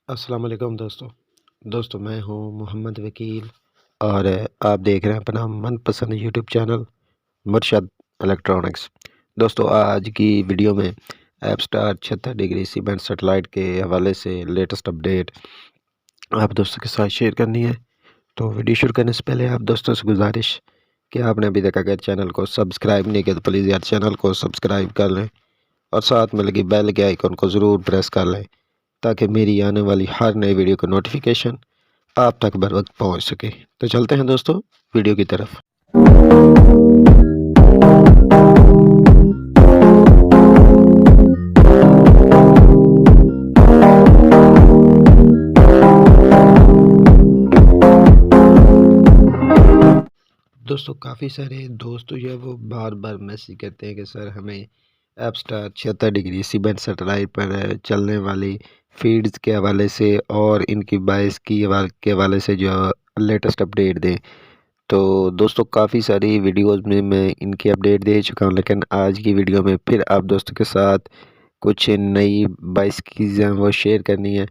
अस्सलाम वालेकुम दोस्तों मैं हूं मोहम्मद वकील और आप देख रहे हैं अपना मनपसंद यूट्यूब चैनल मुर्शद इलेक्ट्रॉनिक्स। दोस्तों आज की वीडियो में app star 76 degree cement satellite के हवाले से लेटेस्ट अपडेट आप दोस्तों के साथ शेयर करनी है। तो वीडियो शुरू करने से पहले आप दोस्तों से गुजारिश कि आपने अभी तक अगर चैनल को सब्सक्राइब नहीं किया तो प्लीज़ यार चैनल को सब्सक्राइब कर लें और साथ में लगी बेल के आइकन को ज़रूर प्रेस कर लें ताकि मेरी आने वाली हर नई वीडियो का नोटिफिकेशन आप तक बर वक्त पहुँच सके। तो चलते हैं दोस्तों वीडियो की तरफ। दोस्तों काफ़ी सारे दोस्त जो है वो बार बार मैसेज करते हैं कि सर हमें app star 76 degree cement satellite पर चलने वाली फीड्स के हवाले से और इनकी बाइस के हवाले से जो लेटेस्ट अपडेट दें। तो दोस्तों काफ़ी सारी वीडियोस में मैं इनकी अपडेट दे चुका हूं, लेकिन आज की वीडियो में फिर आप दोस्तों के साथ कुछ नई बाइस चीज़ें वो शेयर करनी है।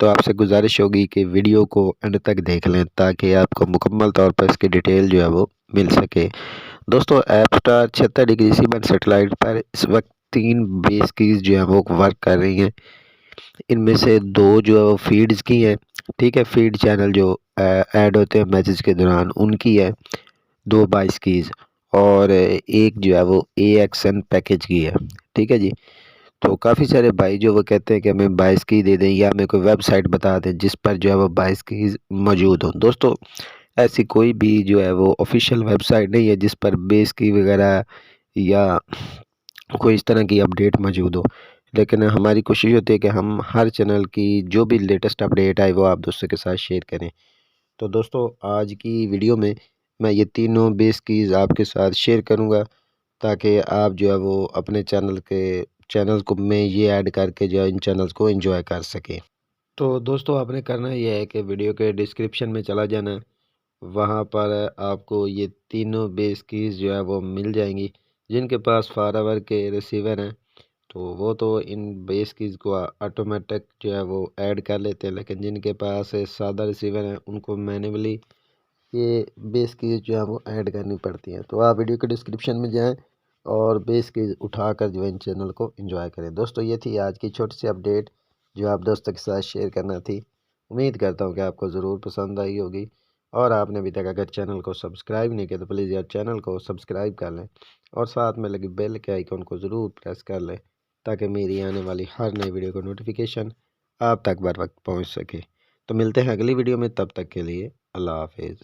तो आपसे गुजारिश होगी कि वीडियो को एंड तक देख लें ताकि आपको मुकम्मल तौर पर इसकी डिटेल जो है वो मिल सके। दोस्तों app star 76 degree cement satellite पर इस वक्त 3 बेस कीज़ जो है वो वर्क कर रही हैं। इनमें से 2 जो है वो फीड्स की हैं, ठीक है, फीड चैनल जो ऐड होते हैं मैसेज के दौरान उनकी है 2 बाइस कीज़ और एक जो है वो AXN पैकेज की है, ठीक है जी। तो काफ़ी सारे भाई जो वो कहते हैं कि हमें बाइस की दे दें या हमें कोई वेबसाइट बता दें जिस पर जो है वो बाइस कीज़ मौजूद हों। दोस्तों ऐसी कोई भी जो है वो ऑफिशियल वेबसाइट नहीं है जिस पर बेस की वगैरह या कोई इस तरह की अपडेट मौजूद हो, लेकिन हमारी कोशिश होती है कि हम हर चैनल की जो भी लेटेस्ट अपडेट आए वो आप दोस्तों के साथ शेयर करें। तो दोस्तों आज की वीडियो में मैं ये तीनों बेस कीज़ आपके साथ शेयर करूंगा ताकि आप जो है वो अपने चैनल को में ये ऐड करके जो है इन चैनल्स को एंजॉय कर सकें। तो दोस्तों आपने करना ये है कि वीडियो के डिस्क्रिप्शन में चला जाना है, वहाँ पर आपको ये तीनों बेस कीज़ जो है वो मिल जाएंगी। जिनके पास फारावर के रिसीवर हैं तो वो तो इन बेस कीज़ को ऑटोमेटिक जो है वो ऐड कर लेते हैं, लेकिन जिनके पास सादा रिसीवर हैं उनको मैन्युअली ये बेस कीज़ जो है वो ऐड करनी पड़ती हैं। तो आप वीडियो के डिस्क्रिप्शन में जाएं और बेस कीज़ उठाकर जो है इन चैनल को एंजॉय करें। दोस्तों ये थी आज की छोटी सी अपडेट जो आप दोस्तों के साथ शेयर करना थी। उम्मीद करता हूँ कि आपको ज़रूर पसंद आई होगी और आपने अभी तक अगर चैनल को सब्सक्राइब नहीं किया तो प्लीज़ यार चैनल को सब्सक्राइब कर लें और साथ में लगी बेल के आइकन को ज़रूर प्रेस कर लें ताकि मेरी आने वाली हर नई वीडियो का नोटिफिकेशन आप तक बर वक्त पहुँच सके। तो मिलते हैं अगली वीडियो में, तब तक के लिए अल्लाह हाफिज़।